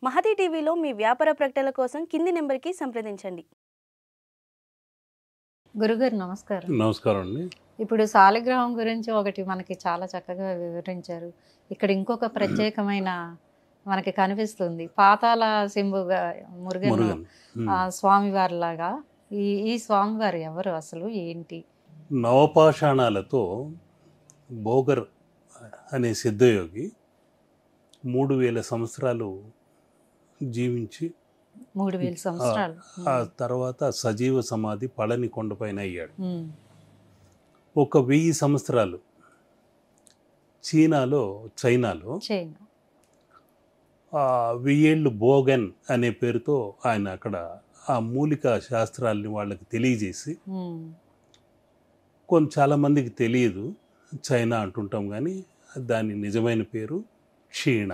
మహతి టీవీలో మీ వ్యాపార ప్రకటనల కోసం కింది నెంబర్కి సంప్రదించండి. గురుగారు నమస్కారం. నమస్కారం అండి. ఇప్పుడు శాలిగ్రామం గురించి ఒకటి మనకి చాలా చక్కగా వివరించారు. ఇక్కడ ఇంకొక ప్రత్యేకమైన మనకి కనిపిస్తుంది, పాతాళ శంభుగా మురుగన్ మురుగన్ స్వామివారిలాగా. ఈ స్వామివారు ఎవరు, అసలు ఏంటి? నవపాషాణాలతో బోగర్ అనే సిద్ధయోగి 3000 సంవత్సరాలు జీవించి 3000 సంవత్సరాలు ఆ తర్వాత సజీవ సమాధి పళని కొండపైన అయ్యాడు. ఉమ్, ఒక 1000 సంవత్సరాలు చైనాలో చైనా 1000 ఏళ్ళు బోగన్ అనే పేరుతో ఆయన అక్కడ ఆ మూలిక శాస్త్రాలని వాళ్ళకి తెలియజేసి, ఉమ్, చాలా మందికి తెలియదు, చైనా అంటుంటాం కానీ దాని నిజమైన పేరు క్షీణ.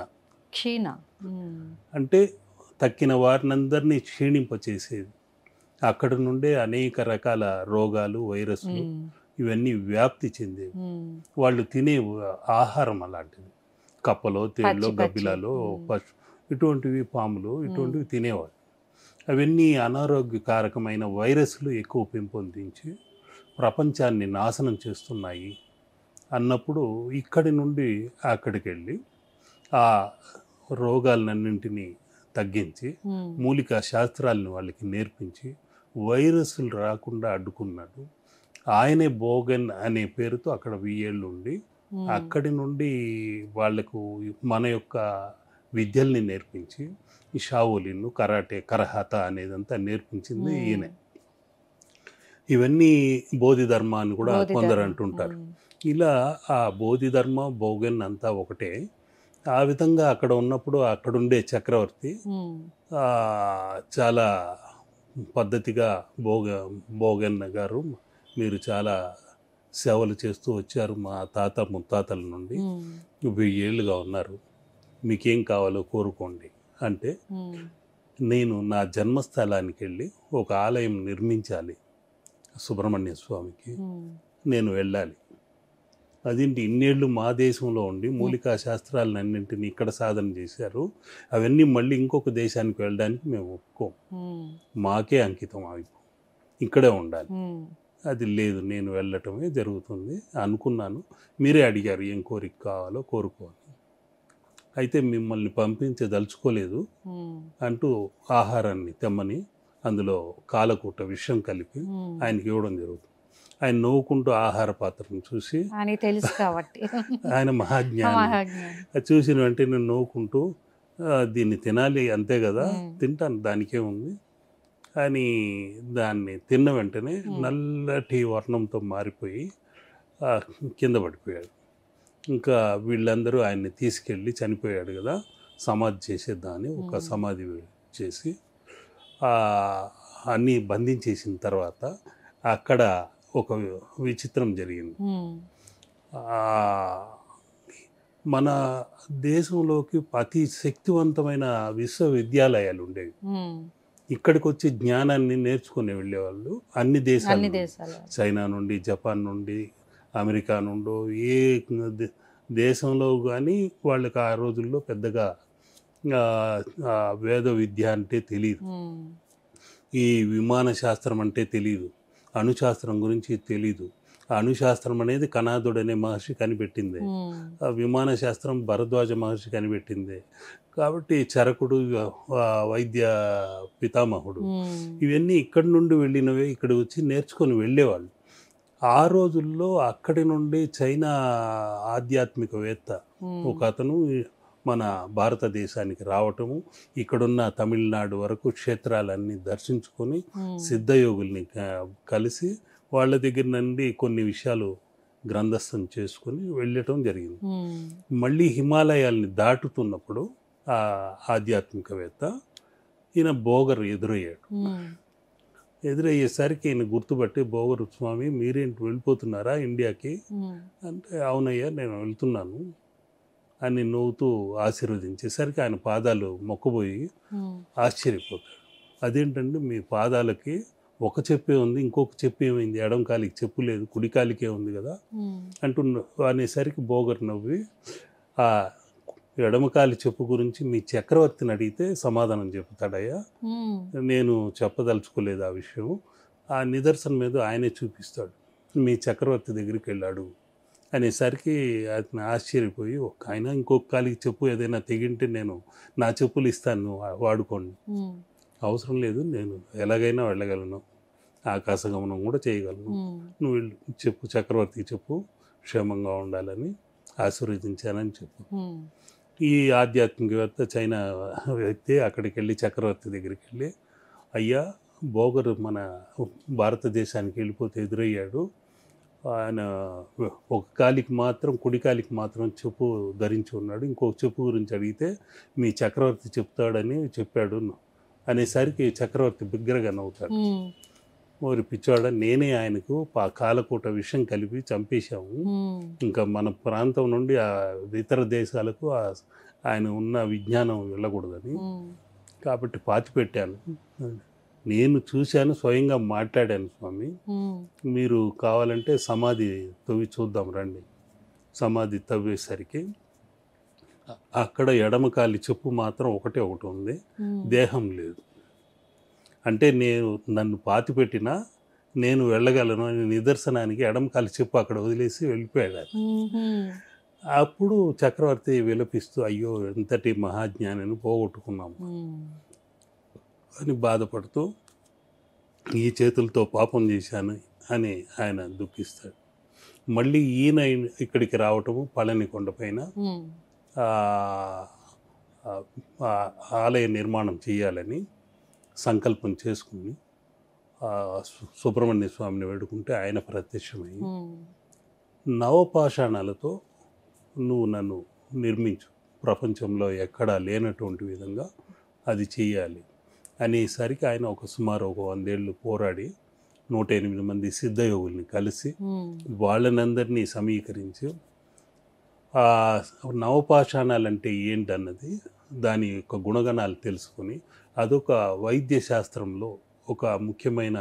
ఉమ్, అంటే తక్కిన వారినందరినీ క్షీణింపచేసేది. అక్కడ నుండే అనేక రకాల రోగాలు, వైరస్లు ఉమ్, ఇవన్నీ వ్యాప్తి చెందేవి. ఉమ్, వాళ్ళు తినే ఆహారం అలాంటిది. కప్పలో, తేళ్ళలో, పచ్చి. గబ్బిలాలో, ఉమ్. ఇటువంటివి, పాములు ఇటువంటివి తినేవాళ్ళు. అవన్నీ అనారోగ్యకారకమైన వైరస్లు ఎక్కువ పెంపొందించి ప్రపంచాన్ని నాశనం చేస్తున్నాయి అన్నప్పుడు ఇక్కడి నుండి అక్కడికి వెళ్ళి ఆ రోగాలన్నింటినీ తగ్గించి ఉమ్, మూలికా శాస్త్రాలను వాళ్ళకి నేర్పించి వైరస్లు రాకుండా అడ్డుకున్నాడు. ఆయనే బోగన్ అనే పేరుతో అక్కడ 1000 ఏళ్ళు ఉండి ఉమ్, అక్కడి నుండి వాళ్లకు మన యొక్క విద్యల్ని నేర్పించి ఈ షావోలిన్, కరాటే, కరహాత అనేదంతా నేర్పించింది ఈయన. ఇవన్నీ బోధిధర్మ అని కూడా కొందరు అంటుంటారు. ఇలా ఆ బోధిధర్మ, బోగన్ అంతా ఒకటే. ఆ విధంగా అక్కడ ఉన్నప్పుడు అక్కడుండే చక్రవర్తి చాలా పద్ధతిగా బోగన్ గారు, మీరు చాలా సేవలు చేస్తూ వచ్చారు మా తాత ముత్తాతల నుండి, 1000 ఏళ్ళుగా ఉన్నారు, మీకేం కావాలో కోరుకోండి అంటే, నేను నా జన్మస్థలానికి వెళ్ళి ఒక ఆలయం నిర్మించాలి సుబ్రహ్మణ్య స్వామికి, నేను వెళ్ళాలి. అదేంటి, ఇన్నేళ్ళు మా దేశంలో ఉండి మూలికా శాస్త్రాలన్నింటినీ ఇక్కడ సాధన చేశారు, అవన్నీ మళ్ళీ ఇంకొక దేశానికి వెళ్ళడానికి మేము ఒప్పుకోం, మాకే అంకితం అవి, ఇక్కడే ఉండాలి. అది లేదు, నేను వెళ్ళటమే జరుగుతుంది అనుకున్నాను, మీరే అడిగారు ఏం కోరిక కావాలో కోరుకోవాలి, అయితే మిమ్మల్ని పంపించదలుచుకోలేదు అంటూ ఆహారాన్ని తెమ్మని అందులో కాలకూట విషం కలిపి ఆయనకి ఇవ్వడం జరుగుతుంది. ఆయన నవ్వుకుంటూ ఆహార పాత్రను చూసి, తెలుసు కాబట్టి ఆయన మహాజ్ఞాని, అది చూసిన వెంటనే నవ్వుకుంటూ దీన్ని తినాలి అంతే కదా, తింటాను దానికే ఉంది అని దాన్ని తిన్న వెంటనే నల్లటి వర్ణంతో మారిపోయి కింద పడిపోయాడు. ఇంకా వీళ్ళందరూ ఆయన్ని తీసుకెళ్ళి, చనిపోయాడు కదా సమాధి చేసేద్దామని ఒక సమాధి చేసి అన్నీ బంధించేసిన తర్వాత అక్కడ ఒక విచిత్రం జరిగింది. మన దేశంలోకి అతి శక్తివంతమైన విశ్వవిద్యాలయాలు ఉండేవి. ఇక్కడికి వచ్చి జ్ఞానాన్ని నేర్చుకుని వెళ్ళేవాళ్ళు అన్ని దేశాలు, చైనా నుండి, జపాన్ నుండి, అమెరికా నుండి, ఏ దేశంలో కానీ వాళ్ళకి ఆ రోజుల్లో పెద్దగా వేద విద్య అంటే తెలియదు, ఈ విమాన శాస్త్రం అంటే తెలియదు, అణుశాస్త్రం గురించి తెలీదు. ఆ అణుశాస్త్రం అనేది కణాదుడు అనే మహర్షి కనిపెట్టింది, ఆ విమాన శాస్త్రం భరద్వాజ మహర్షి కనిపెట్టింది. కాబట్టి చరకుడు వైద్య పితామహుడు, ఇవన్నీ ఇక్కడి నుండి వెళ్ళినవే, ఇక్కడ వచ్చి నేర్చుకొని వెళ్ళేవాళ్ళు. ఆ రోజుల్లో అక్కడి నుండి చైనా ఆధ్యాత్మికవేత్త ఒక అతను మన భారతదేశానికి రావటము, ఇక్కడున్న తమిళనాడు వరకు క్షేత్రాలన్నీ దర్శించుకొని సిద్ధయోగుల్ని కలిసి వాళ్ళ దగ్గర నుండి కొన్ని విషయాలు గ్రంథస్థం చేసుకొని వెళ్ళటం జరిగింది. మళ్ళీ హిమాలయాల్ని దాటుతున్నప్పుడు ఆ ఆధ్యాత్మికవేత్త ఈయన బోగర్ ఎదురయ్యాడు. ఎదురయ్యేసరికి ఈయన గుర్తుపట్టి, బోగరు స్వామి మీరేంటి వెళ్ళిపోతున్నారా ఇండియాకి అంటే, అవునయ్యా నేను వెళ్తున్నాను అని నవ్వుతూ ఆశీర్వదించేసరికి ఆయన పాదాలు మొక్కబోయి ఆశ్చర్యపోతాడు. అదేంటండి మీ పాదాలకి ఒక చెప్పే ఉంది, ఇంకొక చెప్పు ఏమైంది, ఎడం కాలికి చెప్పు లేదు, కుడి కాలికే ఉంది కదా అనేసరికి బోగర్ నవ్వి ఎడమకాలి చెప్పు గురించి మీ చక్రవర్తిని అడిగితే సమాధానం చెప్తాడయ్యా, నేను చెప్పదలుచుకోలేదు ఆ విషయం. ఆ నిదర్శనం మీద ఆయనే చూపిస్తాడు, మీ చక్రవర్తి దగ్గరికి వెళ్ళాడు అనేసరికి అతను ఆశ్చర్యపోయి, ఒక ఆయన ఇంకొక కాలికి చెప్పు ఏదైనా తెగింటే నేను నా చెప్పులు ఇస్తాను వాడుకోండి. అవసరం లేదు, నేను ఎలాగైనా వెళ్ళగలను, ఆకాశగమనం కూడా చేయగలను, నువ్వు వెళ్ళు చెప్పు, చక్రవర్తికి చెప్పు క్షేమంగా ఉండాలని ఆశీర్వదించానని చెప్పు. ఈ ఆధ్యాత్మికవేత్త చైనా వ్యక్తి అక్కడికి వెళ్ళి చక్రవర్తి దగ్గరికి వెళ్ళి, అయ్యా బోగరు మన భారతదేశానికి వెళ్ళిపోతే ఎదురయ్యాడు, ఆయన ఒక కాలికి మాత్రం, కుడి కాలికి మాత్రం చెప్పు ధరించి ఉన్నాడు, ఇంకొక చెప్పు గురించి అడిగితే మీ చక్రవర్తి చెప్తాడని చెప్పాడు అనేసరికి చక్రవర్తి బిగ్గరగా నవ్వుతాడు. ఓరి పిచ్చోడ, నేనే ఆయనకు కాలకూట విషం కలిపి చంపేశాము, ఇంకా మన ప్రాంతం నుండి ఆ ఇతర దేశాలకు ఆయన ఉన్న విజ్ఞానం వెళ్ళకూడదని, కాబట్టి పాతి పెట్టాను. నేను చూశాను, స్వయంగా మాట్లాడాను స్వామి, మీరు కావాలంటే సమాధి తవ్వి చూద్దాం రండి. సమాధి తవ్వేసరికి అక్కడ ఎడమకాలి చెప్పు మాత్రం ఒకటి ఉంది, దేహం లేదు. అంటే నన్ను పాతి పెట్టినా నేను వెళ్ళగలను అనే నిదర్శనానికి ఎడమకాలి చెప్పు అక్కడ వదిలేసి వెళ్ళిపోయాడు. అప్పుడు చక్రవర్తి విలపిస్తూ, అయ్యో ఎంతటి మహాజ్ఞానిని పోగొట్టుకున్నాము అని బాధపడుతూ, ఈ చేతులతో పాపం చేశాను అని ఆయన దుఃఖిస్తాడు. మళ్ళీ ఈయన ఇక్కడికి రావటము, పళని కొండపైన ఆలయ నిర్మాణం చేయాలని సంకల్పం చేసుకుని సుబ్రహ్మణ్య స్వామిని వేడుకుంటే ఆయన ప్రత్యక్షమై, నవపాషాణాలతో నువ్వు నన్ను నిర్మించు, ప్రపంచంలో ఎక్కడా లేనటువంటి విధంగా అది చేయాలి అనేసరికి ఆయన సుమారు 100 ఏళ్ళు పోరాడి 108 మంది సిద్ధయోగుల్ని కలిసి వాళ్ళనందరినీ సమీకరించి ఆ నవపాషాణాలంటే ఏంటన్నది, దాని యొక్క గుణగణాలు తెలుసుకొని అదొక వైద్య శాస్త్రంలో ఒక ముఖ్యమైన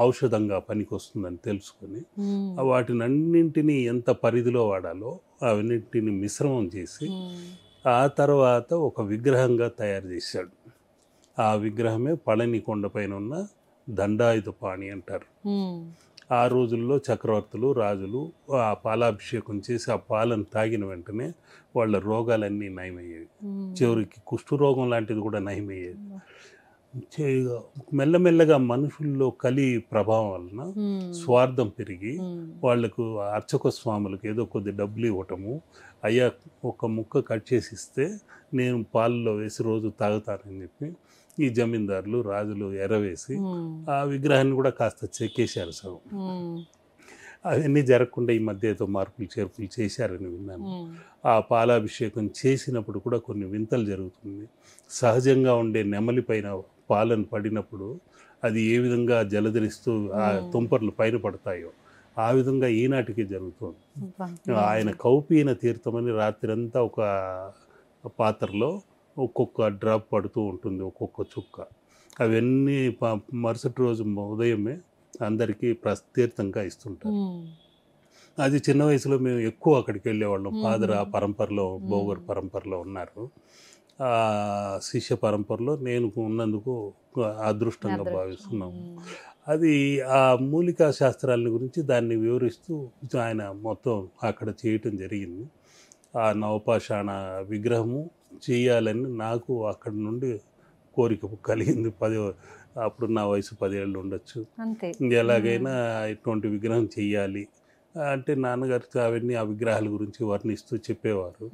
ఔషధంగా పనికొస్తుందని తెలుసుకొని వాటినన్నింటినీ ఎంత పరిధిలో వాడాలో అవన్నింటిని మిశ్రమం చేసి ఆ తర్వాత ఒక విగ్రహంగా తయారు చేశాడు. ఆ విగ్రహమే పళని కొండపైన ఉన్న దండాయుధపాణి అంటారు. ఆ రోజుల్లో చక్రవర్తులు, రాజులు ఆ పాలాభిషేకం చేసి ఆ పాలను తాగిన వెంటనే వాళ్ళ రోగాలన్నీ నయమయ్యేవి. చివరికి కుష్ఠరోగం లాంటిది కూడా నయమయ్యేది. మెల్లమెల్లగా మనుషుల్లో కలి ప్రభావం వలన స్వార్థం పెరిగి వాళ్లకు అర్చక స్వాములకు ఏదో కొద్ది డబ్బులు ఇవ్వటము, అయ్యా ఒక ముక్క కట్ చేసి ఇస్తే నేను పాలలో వేసి రోజు తాగుతానని చెప్పి ఈ జమీందారులు, రాజులు ఎరవేసి ఆ విగ్రహాన్ని కూడా కాస్త చెక్కేశారు సగం. అవన్నీ జరగకుండా ఈ మధ్య ఏదో మార్పులు చేర్పులు చేశారని విన్నాను. ఆ పాలాభిషేకం చేసినప్పుడు కూడా కొన్ని వింతలు జరుగుతుంది. సహజంగా ఉండే నెమలి పైన పాలను పడినప్పుడు అది ఏ విధంగా జలధరిస్తూ ఆ తుంపర్లు పైన పడతాయో ఆ విధంగా ఈనాటికి జరుగుతుంది. ఆయన కౌపీన తీర్థమని రాత్రంతా ఒక పాత్రలో ఒక్కొక్క డ్రాప్ పడుతూ ఉంటుంది, ఒక్కొక్క చుక్క. అవన్నీ మరుసటి రోజు ఉదయమే అందరికీ తీర్థంగా ఇస్తుంటారు. అది చిన్న వయసులో మేము ఎక్కువ అక్కడికి వెళ్ళేవాళ్ళం. ఫాదర్ ఆ పరంపరలో, బోగర్ పరంపరలో ఉన్నారు. శిష్య పరంపరలో నేను ఉన్నందుకు అదృష్టంగా భావిస్తున్నాము. అది ఆ మూలికా శాస్త్రాల గురించి దాన్ని వివరిస్తూ ఆయన మొత్తం అక్కడ చేయటం జరిగింది. ఆ నవపాషాణ విగ్రహము చేయాలని నాకు అక్కడి నుండి కోరిక కలిగింది. అప్పుడు నా వయసు 10 ఏళ్ళు ఉండొచ్చు. ఎలాగైనా ఇటువంటి విగ్రహం చెయ్యాలి అంటే నాన్నగారు అవన్నీ ఆ విగ్రహాల గురించి వర్ణిస్తూ చెప్పేవారు.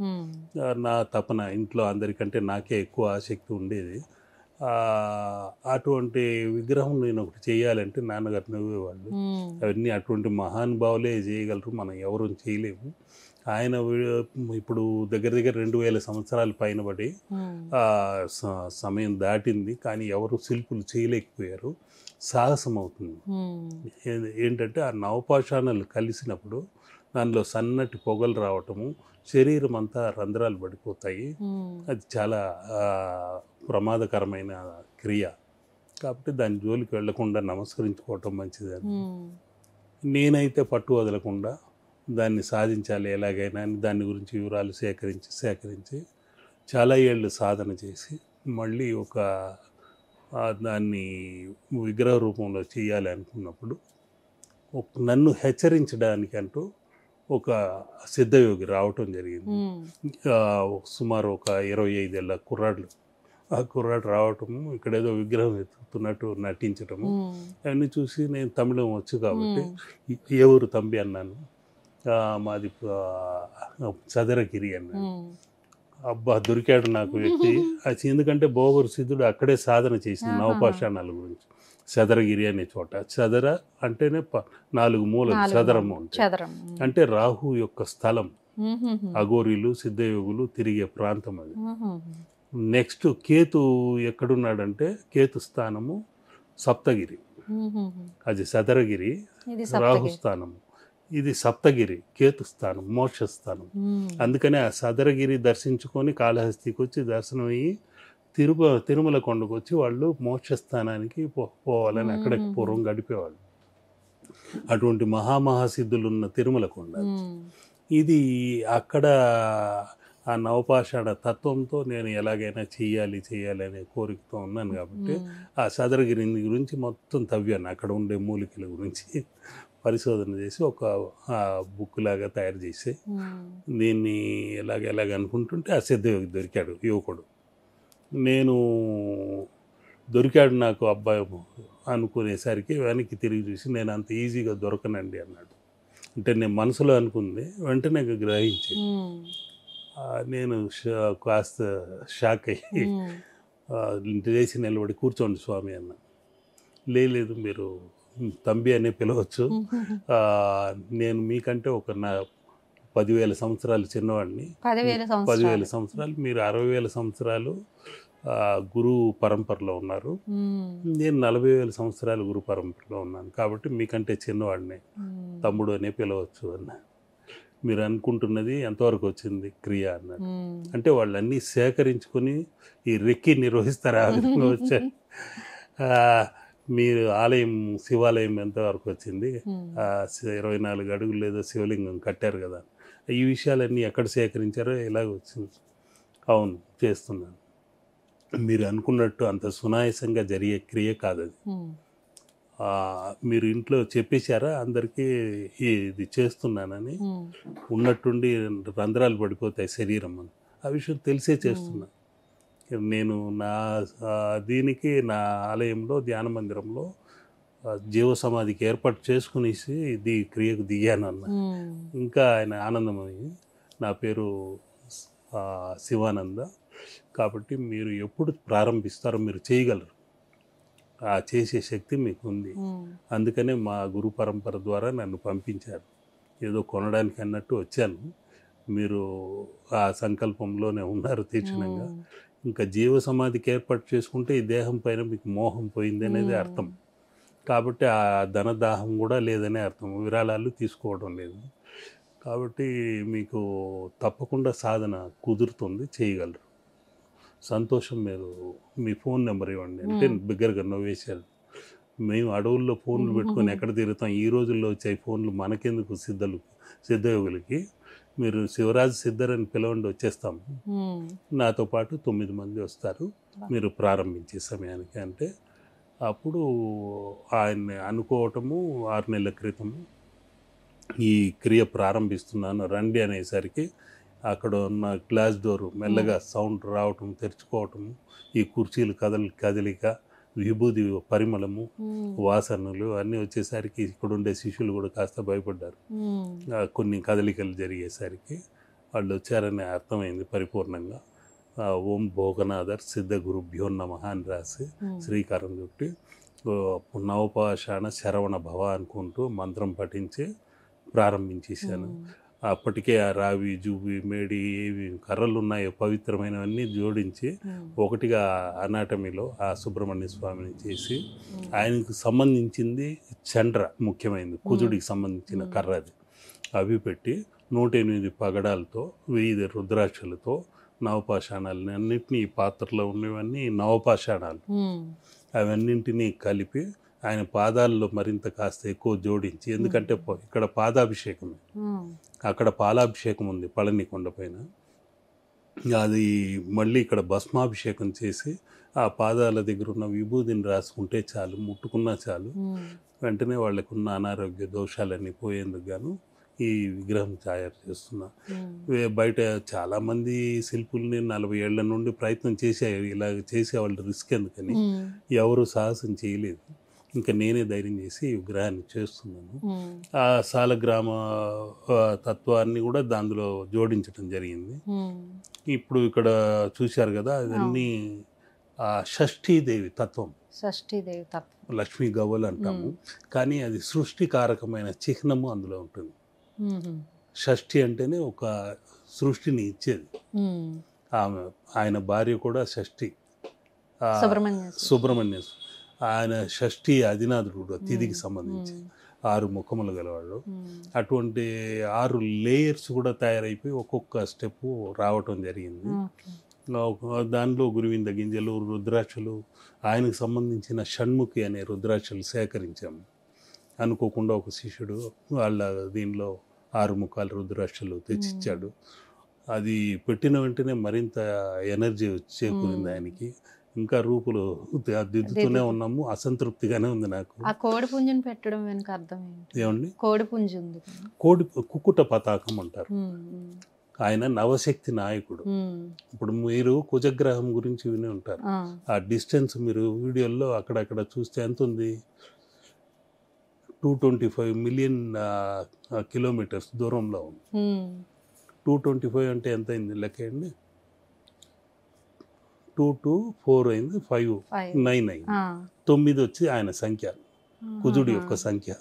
నా తపన ఇంట్లో అందరికంటే నాకే ఎక్కువ ఆసక్తి ఉండేది. అటువంటి విగ్రహం నేను ఒకటి చేయాలంటే నాన్నగారు నవ్వేవాళ్ళు. అవన్నీ అటువంటి మహానుభావులే చేయగలరు, మనం ఎవరు చేయలేము. ఆయన ఇప్పుడు దగ్గర 2000 సంవత్సరాల పైన పడి సమయం దాటింది, కానీ ఎవరు శిల్పులు చేయలేకపోయారు. సాహసం అవుతుంది. ఏంటంటే ఆ నవపాషాణాలు కలిసినప్పుడు దానిలో సన్నటి పొగలు రావటము, శరీరం అంతా రంధ్రాలు పడిపోతాయి. అది చాలా ప్రమాదకరమైన క్రియ. కాబట్టి దాని జోలికి వెళ్లకుండా నమస్కరించుకోవటం మంచిదని నేనైతే పట్టు వదలకుండా దాన్ని సాధించాలి ఎలాగైనా అని దాని గురించి వివరాలు సేకరించి చాలా ఏళ్ళు సాధన చేసి మళ్ళీ దాన్ని విగ్రహ రూపంలో చేయాలి అనుకున్నప్పుడు నన్ను హెచ్చరించడానికంటూ ఒక సిద్ధయోగి రావటం జరిగింది. సుమారు ఒక 25 ఏళ్ళ కుర్రాడు రావటము, ఇక్కడేదో విగ్రహం ఎత్తుతున్నట్టు నటించటము అవన్నీ చూసి నేను తమిళం వచ్చు కాబట్టి ఏ ఊరు తంబి అన్నాను. మాది చదరగిరి అన్నాను. అబ్బా దొరికాడు నాకు వ్యక్తి. అది ఎందుకంటే బోగరు సిద్ధుడు అక్కడే సాధన చేసింది నవపాషాణాల గురించి. చదరగిరి అనే చోట, చదర అంటేనే 4 మూలలు, చదరము అంటే రాహు యొక్క స్థలం, అఘోరీలు సిద్ధయోగులు తిరిగే ప్రాంతం అది. నెక్స్ట్ కేతు ఎక్కడున్నాడంటే కేతు స్థానము సప్తగిరి, అది చదరగిరి రాహు స్థానము, ఇది సప్తగిరి కేతు స్థానం, మోక్ష స్థానం. అందుకనే ఆ చదరగిరి దర్శించుకొని కాళహస్తికి వచ్చి దర్శనం అయ్యి తిరుమల కొండకు వచ్చి వాళ్ళు మోక్షస్థానానికి పోవాలని అక్కడికి పూర్వం గడిపేవాళ్ళు. అటువంటి మహాసిద్ధులు ఉన్న తిరుమల కొండ ఇది. అక్కడ ఆ నవపాషాణ తత్వంతో నేను ఎలాగైనా చెయ్యాలి అనే కోరికతో ఉన్నాను కాబట్టి ఆ చదరగిరి గురించి మొత్తం తవ్వాను. అక్కడ ఉండే మూలికల గురించి పరిశోధన చేసి ఒక బుక్ లాగా తయారు చేసి దీన్ని ఎలాగ అనుకుంటుంటే ఆ సిద్ధయోగి దొరికాడు, యువకుడు. నేను దొరికాడు నాకు అబ్బాయి అనుకునేసరికి వెనక్కి తిరిగి చూసి నేను అంత ఈజీగా దొరకనండి అన్నాడు. అంటే నేను మనసులో అనుకుంది వెంటనే గ్రహించి నేను కాస్త షాక్ అయ్యి లేచి నిలబడి కూర్చోండి స్వామి అన్న. లేదు మీరు తంబి అనే పిలవచ్చు, నేను మీకంటే ఒక 10,000 సంవత్సరాలు చిన్నవాడిని. 10,000 సంవత్సరాలు, మీరు 60,000 సంవత్సరాలు గురువు పరంపరలో ఉన్నారు, నేను 40,000 సంవత్సరాలు గురు పరంపరలో ఉన్నాను కాబట్టి మీకంటే చిన్నవాడిని, తమ్ముడు అనే పిలవచ్చు అన్న. మీరు అనుకుంటున్నది ఎంతవరకు వచ్చింది క్రియ అన్నాడు. అంటే వాళ్ళన్నీ సేకరించుకొని ఈ రెక్కి నిర్వహిస్తారు, ఆ విధంగా వచ్చారు. మీరు ఆలయం శివాలయం ఎంతవరకు వచ్చింది, 24 అడుగులు ఏదో శివలింగం కట్టారు కదా, ఈ విషయాలన్నీ ఎక్కడ సేకరించారో ఇలాగ వచ్చింది. అవును చేస్తున్నాను. మీరు అనుకున్నట్టు అంత సునాయాసంగా జరిగే క్రియ కాదు అది. మీరు ఇంట్లో చెప్పేశారా అందరికీ ఇది చేస్తున్నానని? ఉన్నట్టుండి రంధ్రాలు పడిపోతాయి శరీరం అని, ఆ విషయం తెలిసే చేస్తున్నా. నేను దీనికి నా ఆలయంలో ధ్యాన మందిరంలో జీవ సమాధికి ఏర్పాటు చేసుకునేసి క్రియకు దిగాను అన్న. ఇంకా ఆయన ఆనందమయ్యి, నా పేరు శివానంద కాబట్టి మీరు ఎప్పుడు ప్రారంభిస్తారో మీరు చేయగలరు, ఆ చేసే శక్తి మీకు ఉంది, అందుకనే మా గురు పరంపర ద్వారా నన్ను పంపించారు, ఏదో కొనడానికి అన్నట్టు వచ్చాను, మీరు ఆ సంకల్పంలోనే ఉన్నారు తీక్షణంగా. ఇంకా జీవ సమాధికి ఏర్పాటు చేసుకుంటే ఈ దేహం పైన మీకు మోహం పోయింది అనేది అర్థం. కాబట్టి ఆ ధనదాహం కూడా లేదనే అర్థం, విరాళాలు తీసుకోవడం లేదు. కాబట్టి మీకు తప్పకుండా సాధన కుదురుతుంది, చేయగలరు. సంతోషం, మీరు మీ ఫోన్ నెంబర్ ఇవ్వండి అంటే బిగ్గరగా నవ్వేశారు. మేము అడవుల్లో ఫోన్లు పెట్టుకొని ఎక్కడ తిరుగుతాం, ఈ రోజుల్లో వచ్చే ఫోన్లు మనకెందుకు సిద్ధయోగులకి, మీరు శివరాజు సిద్ధర్ అని పిలవండి వచ్చేస్తాము, నాతో పాటు 9 మంది వస్తారు మీరు ప్రారంభించే సమయానికి అంటే. అప్పుడు ఆయన్ని అనుకోవటము 6 నెలల క్రితము ఈ క్రియ ప్రారంభిస్తున్నాను రండి అనేసరికి అక్కడ ఉన్న గ్లాస్ డోరు మెల్లగా సౌండ్ రావటం తెరుచుకోవటము, ఈ కుర్చీలు కదలిక, విభూది పరిమళము, వాసనలు అన్నీ వచ్చేసరికి ఇక్కడ ఉండే శిష్యులు కూడా కాస్త భయపడ్డారు. కొన్ని కదలికలు జరిగేసరికి వాళ్ళు వచ్చారని అర్థమైంది పరిపూర్ణంగా. ఓం భోగనాథర్ సిద్ధ గురుభ్యో నమః అని రాసి శ్రీకారం చుట్టి నవపాషాణ శరవణ భవ అనుకుంటూ మంత్రం పఠించి ప్రారంభించేశాను. అప్పటికే ఆ రావి, జూవి, మేడి ఏవి కర్రలు ఉన్నాయో పవిత్రమైనవన్నీ జోడించి ఒకటిగా అనాటమీలో ఆ సుబ్రహ్మణ్య స్వామిని చేసి, ఆయనకు సంబంధించింది చండ్ర ముఖ్యమైనది, కుజుడికి సంబంధించిన కర్ర అది, అవి పెట్టి 108 పగడాలతో 1000 రుద్రాక్షలతో నవపాషాణాలని అన్నింటినీ, ఈ పాత్రలో ఉన్నవన్నీ నవపాషాణాలు అవన్నింటినీ కలిపి ఆయన పాదాల్లో మరింత కాస్త ఎక్కువ జోడించి, ఎందుకంటే ఇక్కడ పాదాభిషేకం, అక్కడ పాలాభిషేకం ఉంది పళని కొండపైన, అది మళ్ళీ ఇక్కడ భస్మాభిషేకం చేసి ఆ పాదాల దగ్గర ఉన్న విభూతిని రాసుకుంటే చాలు, ముట్టుకున్నా చాలు, వెంటనే వాళ్ళకు ఉన్న అనారోగ్య దోషాలన్నీ పోయేందుకు గాను ఈ విగ్రహం తయారు చేస్తున్నా. బయట చాలామంది శిల్పుల్ని 40 ఏళ్ల నుండి ప్రయత్నం ఇలా చేసేవాళ్ళు, రిస్క్ ఎందుకని ఎవరు సాహసం చేయలేదు. ఇంకా నేనే ధైర్యం చేసి ఈ విగ్రహాన్ని చేస్తున్నాను. ఆ సాలగ్రామ తత్వాన్ని కూడా దానిలో జోడించడం జరిగింది. ఇప్పుడు ఇక్కడ చూశారు కదా, అవన్నీ షష్ఠీదేవి తత్వం, షష్ఠీదేవి తత్వం, లక్ష్మీ గవ్వలు అంటాము, కానీ అది సృష్టికారకమైన చిహ్నము అందులో ఉంటుంది. షష్ఠి అంటేనే ఒక సృష్టిని ఇచ్చేది. ఆయన భార్య కూడా షష్ఠి, సుబ్రహ్మణ్య, ఆయన షష్ఠి అధినాథుడు, తిథికి సంబంధించి 6 ముఖములు గలవాడు. అటువంటి 6 లేయర్స్ కూడా తయారైపోయి ఒక్కొక్క స్టెప్ రావటం జరిగింది. దానిలో గురువింద గింజలు, రుద్రాక్షలు, ఆయనకు సంబంధించిన షణ్ముఖి అనే రుద్రాక్షలు సేకరించాము. అనుకోకుండా ఒక శిష్యుడు వాళ్ళ దీనిలో 6 ముఖాల రుద్రాక్షలు తెచ్చిచ్చాడు. అది పెట్టిన వెంటనే మరింత ఎనర్జీ చేకూరింది ఆయనకి. ఇంకా రూపులు దిద్దుతూనే ఉన్నాము, అసంతృప్తిగానే ఉంది నాకు. ఆ కోడి పుంజుని పెట్టడం వెనుక అర్థం ఏమండి? కోడి పుంజు ఉంది, కుక్కుట పతాకం అంటారు. ఆయన నవశక్తి నాయకుడు. ఇప్పుడు మీరు కుజగ్రహం గురించి విని ఉంటారు. ఆ డిస్టెన్స్ మీరు వీడియోల్లో అక్కడక్కడ చూస్తే ఎంత ఉంది? 225 మిలియన్ కిలోమీటర్స్ దూరంలో ఉంది. 225 అంటే ఎంత అయింది లెక్కేయండి. 2 to 4 అయింది, 5 9 అయింది. 9 వచ్చి ఆయన సంఖ్య, కుజుడు యొక్క సంఖ్య.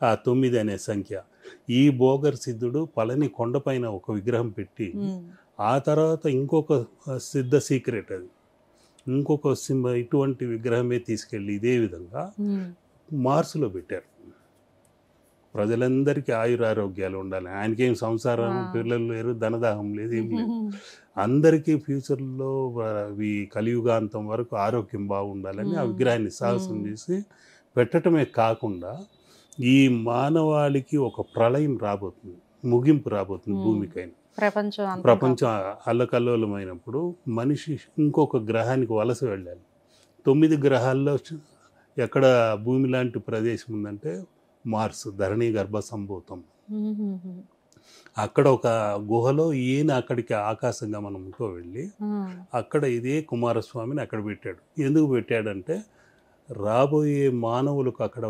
ఆ 9 అనే సంఖ్య. ఈ భోగర్ సిద్ధుడు పళని కొండపైన ఒక విగ్రహం పెట్టి, ఆ తర్వాత ఇంకొక సిద్ధ సీక్రెట్, అది ఇంకొక ఇటువంటి విగ్రహమే తీసుకెళ్ళి ఇదే విధంగా మార్సులో పెట్టారు. ప్రజలందరికీ ఆయురారోగ్యాలు ఉండాలి. ఆయనకేం సంసారం, పిల్లలు లేరు, ధనదాహం లేదు, ఏం లేదు. అందరికీ ఫ్యూచర్లో ఈ కలియుగాంతం వరకు ఆరోగ్యం బాగుండాలని ఆ విగ్రహాన్ని సాహసం చేసి పెట్టడమే కాకుండా, ఈ మానవాళికి ఒక ప్రళయం రాబోతుంది, ముగింపు రాబోతుంది భూమికైనా. ప్రపంచం అల్లకల్లోలమైనప్పుడు మనిషి ఇంకొక గ్రహానికి వలస వెళ్ళాలి. 9 గ్రహాల్లో ఎక్కడ భూమి లాంటి ప్రదేశం ఉందంటే మార్స్, ధరణి గర్భ సంభూతం. అక్కడ ఒక గుహలో ఈయన అక్కడికి ఆకాశ గమనంతో వెళ్ళి అక్కడ ఇదే కుమారస్వామిని అక్కడ పెట్టాడు. ఎందుకు పెట్టాడంటే, రాబోయే మానవులకు అక్కడ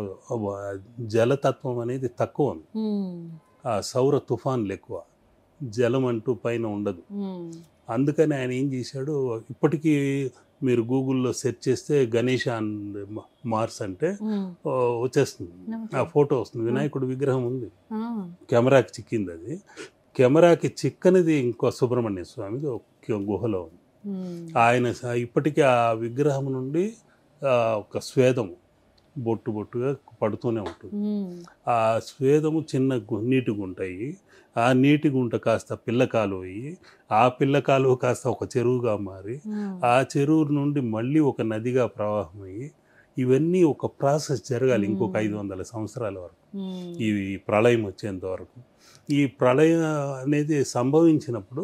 జలతత్వం అనేది తక్కువ ఉంది. ఆ సౌర తుఫాన్లు ఎక్కువ, జలం అంటూ పైన ఉండదు. అందుకని ఆయన ఏం చేశాడు, ఇప్పటికీ మీరు గూగుల్లో సెర్చ్ చేస్తే గణేష్ అండ్ మార్స్ అంటే వచ్చేస్తుంది, ఆ ఫోటో వస్తుంది. వినాయకుడు విగ్రహం ఉంది, కెమెరాకి చిక్కింది. అది కెమెరాకి చిక్కనిది ఇంకో సుబ్రహ్మణ్య స్వామిది ఒక గుహలో ఉంది. ఆయన ఇప్పటికీ ఆ విగ్రహం నుండి ఒక స్వేదము బొట్టు బొట్టుగా పడుతూనే ఉంటుంది. ఆ స్వేదము చిన్న నీటి గుంటాయి, ఆ నీటి గుంట కాస్త పిల్లకాలు అయ్యి, ఆ పిల్లకాలు కాస్త ఒక చెరువుగా మారి, ఆ చెరువు నుండి మళ్ళీ ఒక నదిగా ప్రవాహం అయ్యి, ఇవన్నీ ఒక ప్రాసెస్ జరగాలి ఇంకొక 500 సంవత్సరాల వరకు, ఈ ప్రళయం వచ్చేంత వరకు. ఈ ప్రళయం అనేది సంభవించినప్పుడు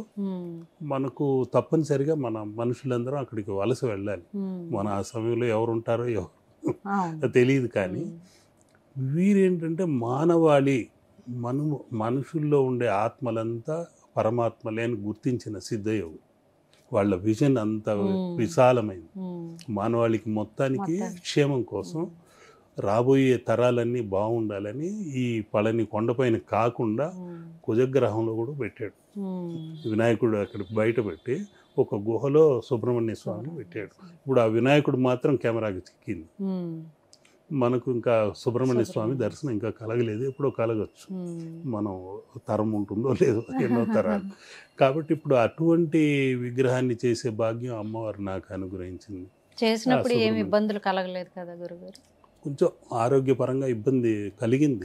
మనకు తప్పనిసరిగా మన మనుషులందరూ అక్కడికి వలస వెళ్ళాలి. మన ఆ సమయంలో ఎవరు ఉంటారో ఎవరు తెలియదు. కానీ వీరేంటంటే మానవాళి, మనుషుల్లో ఉండే ఆత్మలంతా పరమాత్మలే అని గుర్తించిన సిద్ధయోగులు. వాళ్ళ విజన్ అంత విశాలమైంది. మానవాళికి మొత్తానికి క్షేమం కోసం, రాబోయే తరాలన్నీ బాగుండాలని ఈ పళని కొండపైన కాకుండా కుజగ్రహంలో కూడా పెట్టాడు. వినాయకుడు అక్కడ బయట పెట్టి ఒక గుహలో సుబ్రహ్మణ్య స్వామిని పెట్టాడు. ఇప్పుడు ఆ వినాయకుడు మాత్రం కెమెరాకి చిక్కింది. మనకు ఇంకా సుబ్రహ్మణ్య స్వామి దర్శనం ఇంకా కలగలేదు, ఎప్పుడో కలగచ్చు. మనం తరం ఉంటుందో లేదో, ఎన్నో తరాలు. కాబట్టి ఇప్పుడు అటువంటి విగ్రహాన్ని చేసే భాగ్యం అమ్మవారు నాకు అనుగ్రహించింది. చేసినప్పుడు ఏమి ఇబ్బందులు కలగలేదు కదా గురుగారు? కొంచెం ఆరోగ్యపరంగా ఇబ్బంది కలిగింది.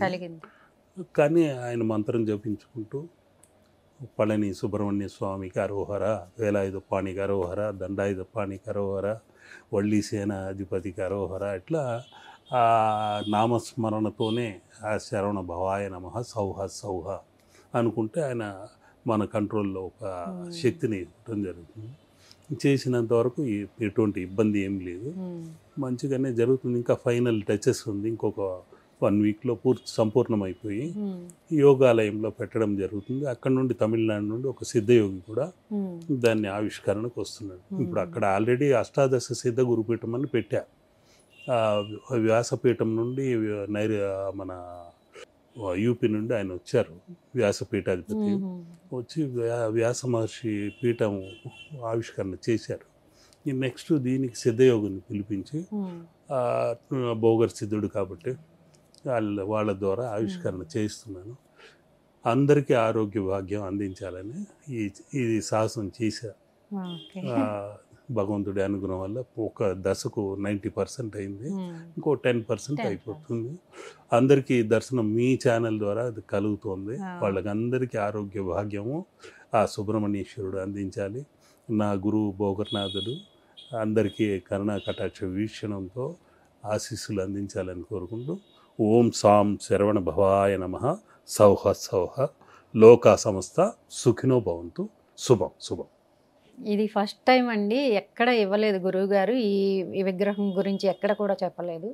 కానీ ఆయన మంత్రం జపించుకుంటూ పళని సుబ్రహ్మణ్య స్వామికి అరోహర, వేలాయుధ పాణికి అరోహర, దండాయుధ పాణికి అరోహర, వళ్ళీ సేన అధిపతికి అరోహర, ఇట్లా ఆ నామస్మరణతోనే ఆ శరవణ భవాయ నమః సౌహ సౌహ అనుకుంటే ఆయన మన కంట్రోల్లో ఒక శక్తిని ఇవ్వడం జరుగుతుంది. చేసినంత వరకు ఎటువంటి ఇబ్బంది ఏం లేదు, మంచిగానే జరుగుతుంది. ఇంకా ఫైనల్ టచెస్ ఉంది, ఇంకొక 1 వీక్లో సంపూర్ణమైపోయి యోగాలయంలో పెట్టడం జరుగుతుంది. అక్కడ నుండి తమిళనాడు నుండి ఒక సిద్ధయోగి కూడా దాన్ని ఆవిష్కరణకు వస్తున్నాడు. ఇప్పుడు అక్కడ ఆల్రెడీ అష్టాదశ సిద్ధ గురుపీఠం అని పెట్టా. వ్యాసపీఠం నుండి మన యూపీ నుండి ఆయన వచ్చారు, వ్యాసపీఠాధిపతి వచ్చి వ్యాస మహర్షి పీఠం ఆవిష్కరణ చేశారు. ఈ నెక్స్ట్ దీనికి సిద్ధయోగిని పిలిపించి భోగర్ సిద్ధుడు కాబట్టి వాళ్ళ ద్వారా ఆవిష్కరణ చేయిస్తున్నాను. అందరికీ ఆరోగ్య భాగ్యం అందించాలని ఇది సాహసం చేశా. భగవంతుడి అనుగ్రహం వల్ల ఒక దశకు 90% అయింది, ఇంకో 10% అయిపోతుంది. అందరికీ దర్శనం మీ ఛానల్ ద్వారా అది కలుగుతుంది. వాళ్ళకి అందరికీ ఆరోగ్య భాగ్యము ఆ సుబ్రహ్మణ్యేశ్వరుడు అందించాలి. నా గురువు భోగర్నాథుడు అందరికీ కరుణా కటాక్ష వీక్షణంతో ఆశీస్సులు అందించాలని కోరుకుంటూ ఓం సాం శరవణ భవాయ నమః సౌహ సౌహ లోకా సమస్త సుఖినో భవంతు. శుభం శుభం. ఇది ఫస్ట్ టైం అండి, ఎక్కడ ఇవ్వలేదు గురువుగారు. ఈ విగ్రహం గురించి ఎక్కడ కూడా చెప్పలేదు.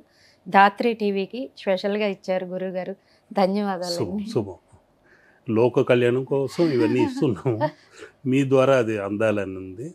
ధాత్రి టీవీకి స్పెషల్గా ఇచ్చారు గురువుగారు, ధన్యవాదాలు. శుభం శుభం. లోక కళ్యాణం కోసం ఇవన్నీ ఇస్తున్నాము, మీ ద్వారా అది అందాలని ఉంది.